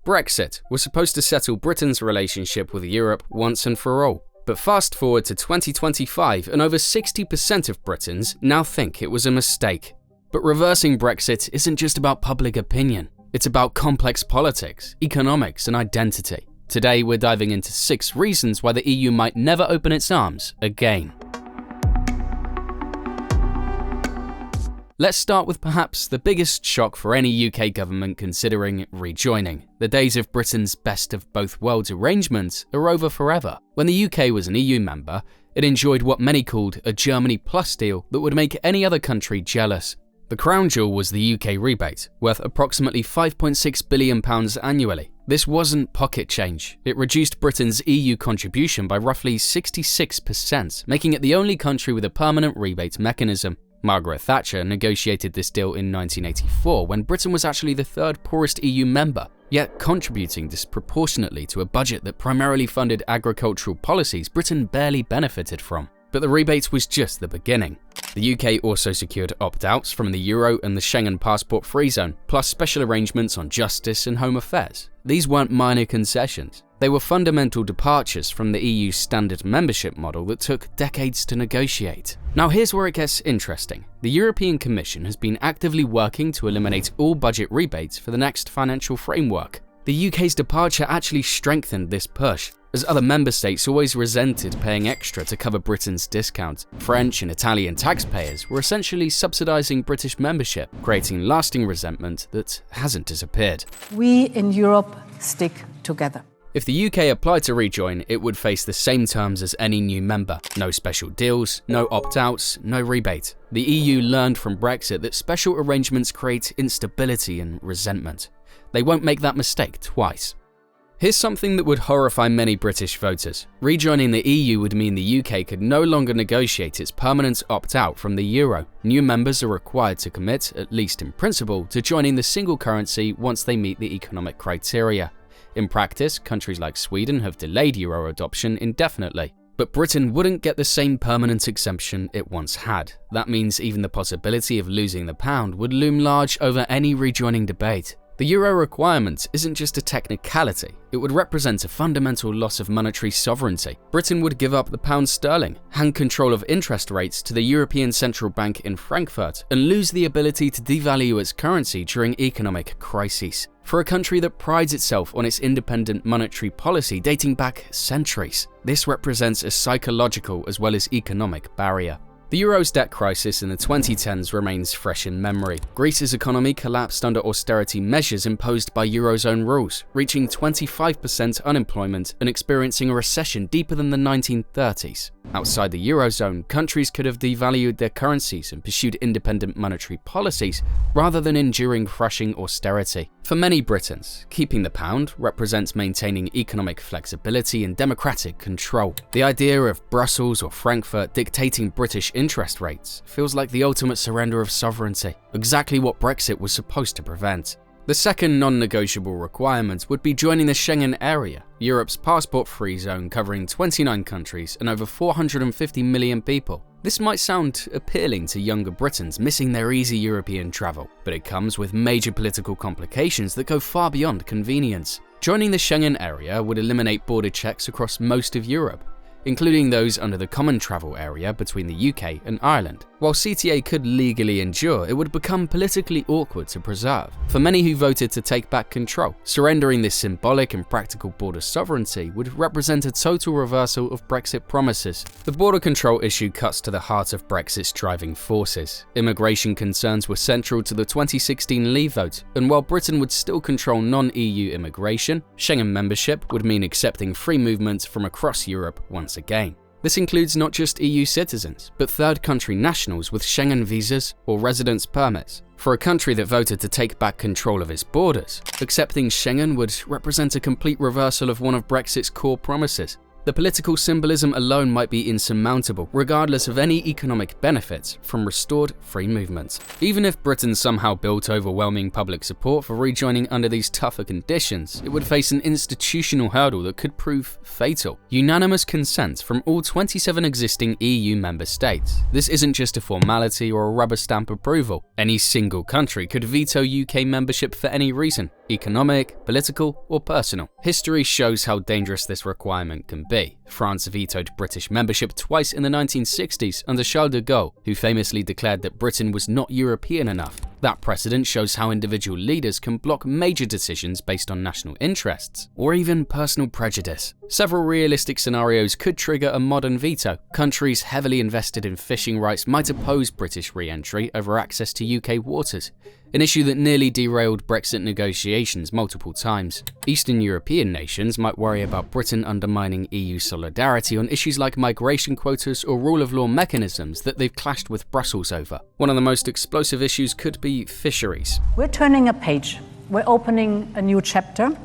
Brexit was supposed to settle Britain's relationship with Europe once and for all. But fast forward to 2025 and over 60% of Britons now think it was a mistake. But reversing Brexit isn't just about public opinion. It's about complex politics, economics and identity. Today we're diving into 6 reasons why the EU might never open its arms again. Let's start with perhaps the biggest shock for any UK government considering rejoining. The days of Britain's best of both worlds arrangements are over forever. When the UK was an EU member, it enjoyed what many called a Germany Plus deal that would make any other country jealous. The crown jewel was the UK rebate, worth approximately £5.6 billion annually. This wasn't pocket change. It reduced Britain's EU contribution by roughly 66%, making it the only country with a permanent rebate mechanism. Margaret Thatcher negotiated this deal in 1984 when Britain was actually the 3rd poorest EU member, yet contributing disproportionately to a budget that primarily funded agricultural policies Britain barely benefited from. But the rebate was just the beginning. The UK also secured opt-outs from the Euro and the Schengen passport-free zone, plus special arrangements on justice and home affairs. These weren't minor concessions. They were fundamental departures from the EU's standard membership model that took decades to negotiate. Now here's where it gets interesting. The European Commission has been actively working to eliminate all budget rebates for the next financial framework. The UK's departure actually strengthened this push, as other member states always resented paying extra to cover Britain's discount. French and Italian taxpayers were essentially subsidising British membership, creating lasting resentment that hasn't disappeared. We in Europe stick together. If the UK applied to rejoin, it would face the same terms as any new member. No special deals, no opt-outs, no rebate. The EU learned from Brexit that special arrangements create instability and resentment. They won't make that mistake twice. Here's something that would horrify many British voters. Rejoining the EU would mean the UK could no longer negotiate its permanent opt-out from the euro. New members are required to commit, at least in principle, to joining the single currency once they meet the economic criteria. In practice, countries like Sweden have delayed euro adoption indefinitely. But Britain wouldn't get the same permanent exemption it once had. That means even the possibility of losing the pound would loom large over any rejoining debate. The euro requirement isn't just a technicality, it would represent a fundamental loss of monetary sovereignty. Britain would give up the pound sterling, hand control of interest rates to the European Central Bank in Frankfurt, and lose the ability to devalue its currency during economic crises. For a country that prides itself on its independent monetary policy dating back centuries, this represents a psychological as well as economic barrier. The euro's debt crisis in the 2010s remains fresh in memory. Greece's economy collapsed under austerity measures imposed by Eurozone rules, reaching 25% unemployment and experiencing a recession deeper than the 1930s. Outside the Eurozone, countries could have devalued their currencies and pursued independent monetary policies rather than enduring crushing austerity. For many Britons, keeping the pound represents maintaining economic flexibility and democratic control. The idea of Brussels or Frankfurt dictating British interest rates feels like the ultimate surrender of sovereignty, exactly what Brexit was supposed to prevent. The second non-negotiable requirement would be joining the Schengen area, Europe's passport-free zone covering 29 countries and over 450 million people. This might sound appealing to younger Britons missing their easy European travel, but it comes with major political complications that go far beyond convenience. Joining the Schengen area would eliminate border checks across most of Europe, including those under the common travel area between the UK and Ireland. While CTA could legally endure, it would become politically awkward to preserve. For many who voted to take back control, surrendering this symbolic and practical border sovereignty would represent a total reversal of Brexit promises. The border control issue cuts to the heart of Brexit's driving forces. Immigration concerns were central to the 2016 Leave vote, and while Britain would still control non-EU immigration, Schengen membership would mean accepting free movement from across Europe once again. This includes not just EU citizens, but third country nationals with Schengen visas or residence permits. For a country that voted to take back control of its borders, accepting Schengen would represent a complete reversal of one of Brexit's core promises. The political symbolism alone might be insurmountable, regardless of any economic benefits from restored free movement. Even if Britain somehow built overwhelming public support for rejoining under these tougher conditions, it would face an institutional hurdle that could prove fatal. Unanimous consent from all 27 existing EU member states. This isn't just a formality or a rubber stamp approval. Any single country could veto UK membership for any reason. economic, political, or personal. History shows how dangerous this requirement can be. France vetoed British membership twice in the 1960s under Charles de Gaulle, who famously declared that Britain was not European enough. That precedent shows how individual leaders can block major decisions based on national interests, or even personal prejudice. Several realistic scenarios could trigger a modern veto. Countries heavily invested in fishing rights might oppose British re-entry over access to UK waters, an issue that nearly derailed Brexit negotiations multiple times. Eastern European nations might worry about Britain undermining EU solidarity on issues like migration quotas or rule of law mechanisms that they've clashed with Brussels over. One of the most explosive issues could be fisheries. We're turning a page. We're opening a new chapter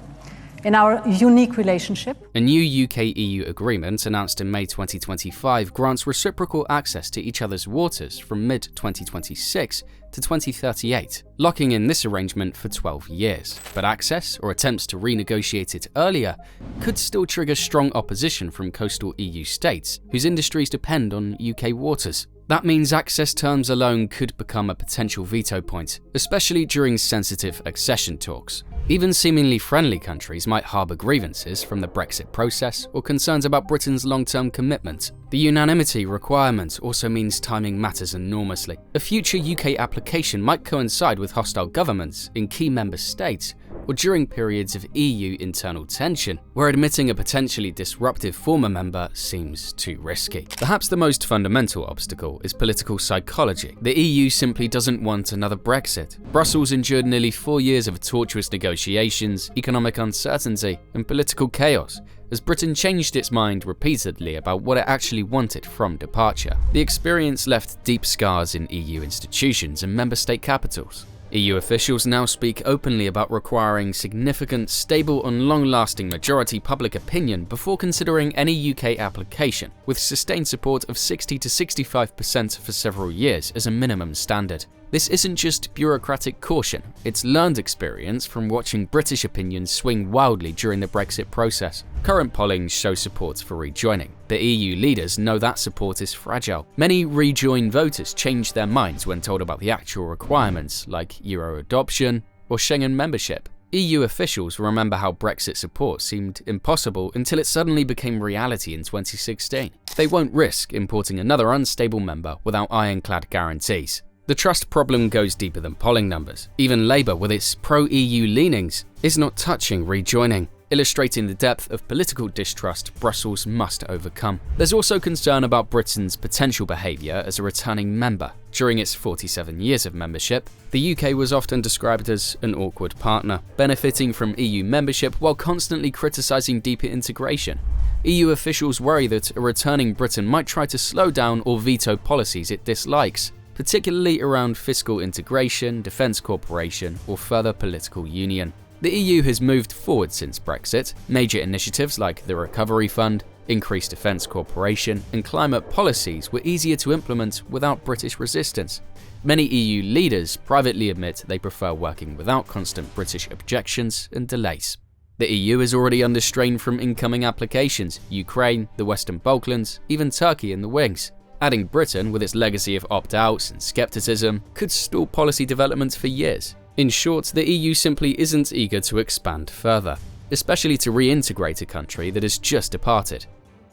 in our unique relationship. A new UK-EU agreement announced in May 2025 grants reciprocal access to each other's waters from mid-2026 to 2038, locking in this arrangement for 12 years. But access, or attempts to renegotiate it earlier, could still trigger strong opposition from coastal EU states, whose industries depend on UK waters. That means access terms alone could become a potential veto point, especially during sensitive accession talks. Even seemingly friendly countries might harbour grievances from the Brexit process or concerns about Britain's long-term commitment. The unanimity requirement also means timing matters enormously. A future UK application might coincide with hostile governments in key member states or during periods of EU internal tension, where admitting a potentially disruptive former member seems too risky. Perhaps the most fundamental obstacle is political psychology. The EU simply doesn't want another Brexit. Brussels endured nearly 4 years of tortuous negotiations, economic uncertainty, and political chaos, as Britain changed its mind repeatedly about what it actually wanted from departure. The experience left deep scars in EU institutions and member state capitals. EU officials now speak openly about requiring significant, stable and long-lasting majority public opinion before considering any UK application, with sustained support of 60 to 65% for several years as a minimum standard. This isn't just bureaucratic caution, it's learned experience from watching British opinions swing wildly during the Brexit process. Current pollings show support for rejoining. The EU leaders know that support is fragile. Many rejoin voters change their minds when told about the actual requirements, like Euro adoption or Schengen membership. EU officials remember how Brexit support seemed impossible until it suddenly became reality in 2016. They won't risk importing another unstable member without ironclad guarantees. The trust problem goes deeper than polling numbers. Even Labour, with its pro-EU leanings, is not touching rejoining, illustrating the depth of political distrust Brussels must overcome. There's also concern about Britain's potential behaviour as a returning member. During its 47 years of membership, the UK was often described as an awkward partner, benefiting from EU membership while constantly criticising deeper integration. EU officials worry that a returning Britain might try to slow down or veto policies it dislikes, particularly around fiscal integration, defence cooperation, or further political union. The EU has moved forward since Brexit. Major initiatives like the Recovery Fund, increased defence cooperation, and climate policies were easier to implement without British resistance. Many EU leaders privately admit they prefer working without constant British objections and delays. The EU is already under strain from incoming applications: Ukraine, the Western Balkans, even Turkey in the wings. Adding Britain, with its legacy of opt-outs and scepticism, could stall policy development for years. In short, the EU simply isn't eager to expand further, especially to reintegrate a country that has just departed.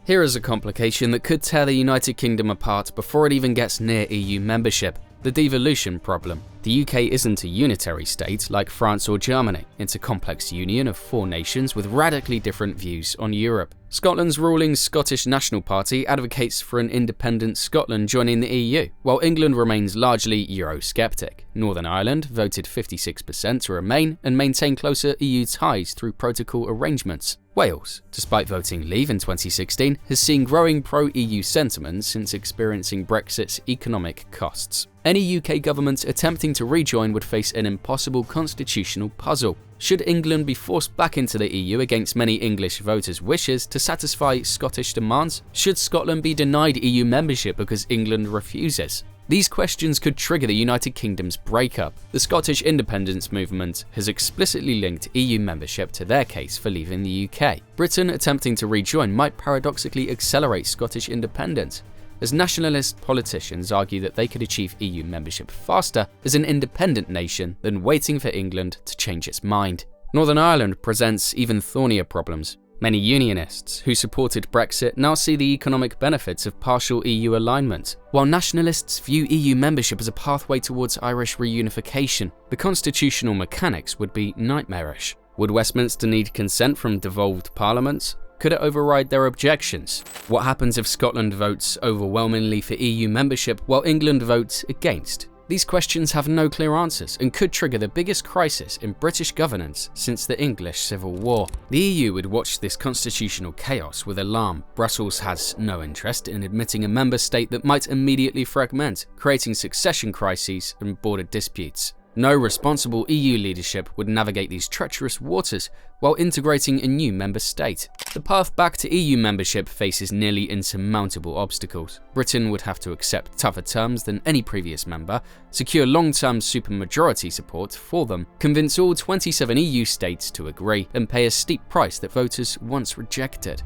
Here is a complication that could tear the United Kingdom apart before it even gets near EU membership: the devolution problem. The UK isn't a unitary state like France or Germany. It's a complex union of 4 nations with radically different views on Europe. Scotland's ruling Scottish National Party advocates for an independent Scotland joining the EU, while England remains largely Eurosceptic. Northern Ireland voted 56% to remain and maintain closer EU ties through protocol arrangements. Wales, despite voting leave in 2016, has seen growing pro-EU sentiment since experiencing Brexit's economic costs. Any UK government attempting to rejoin would face an impossible constitutional puzzle. Should England be forced back into the EU against many English voters' wishes to satisfy Scottish demands? Should Scotland be denied EU membership because England refuses? These questions could trigger the United Kingdom's breakup. The Scottish independence movement has explicitly linked EU membership to their case for leaving the UK. Britain attempting to rejoin might paradoxically accelerate Scottish independence, as nationalist politicians argue that they could achieve EU membership faster as an independent nation than waiting for England to change its mind. Northern Ireland presents even thornier problems. Many unionists who supported Brexit now see the economic benefits of partial EU alignment, while nationalists view EU membership as a pathway towards Irish reunification. The constitutional mechanics would be nightmarish. Would Westminster need consent from devolved parliaments? Could it override their objections? What happens if Scotland votes overwhelmingly for EU membership while England votes against? These questions have no clear answers and could trigger the biggest crisis in British governance since the English Civil War. The EU would watch this constitutional chaos with alarm. Brussels has no interest in admitting a member state that might immediately fragment, creating succession crises and border disputes. No responsible EU leadership would navigate these treacherous waters while integrating a new member state. The path back to EU membership faces nearly insurmountable obstacles. Britain would have to accept tougher terms than any previous member, secure long-term supermajority support for them, convince all 27 EU states to agree, and pay a steep price that voters once rejected.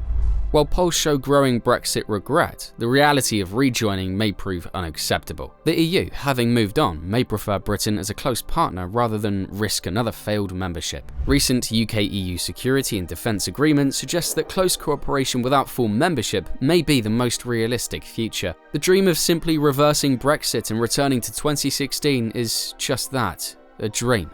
While polls show growing Brexit regret, the reality of rejoining may prove unacceptable. The EU, having moved on, may prefer Britain as a close partner rather than risk another failed membership. Recent UK-EU security and defence agreements suggest that close cooperation without full membership may be the most realistic future. The dream of simply reversing Brexit and returning to 2016 is just that, a dream.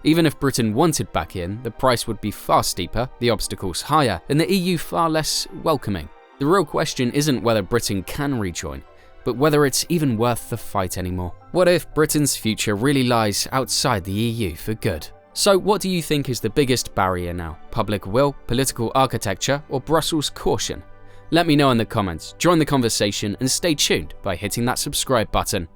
Even if Britain wanted back in, the price would be far steeper, the obstacles higher, and the EU far less welcoming. The real question isn't whether Britain can rejoin, but whether it's even worth the fight anymore. What if Britain's future really lies outside the EU for good? So what do you think is the biggest barrier now? Public will, political architecture, or Brussels caution? Let me know in the comments, join the conversation, and stay tuned by hitting that subscribe button.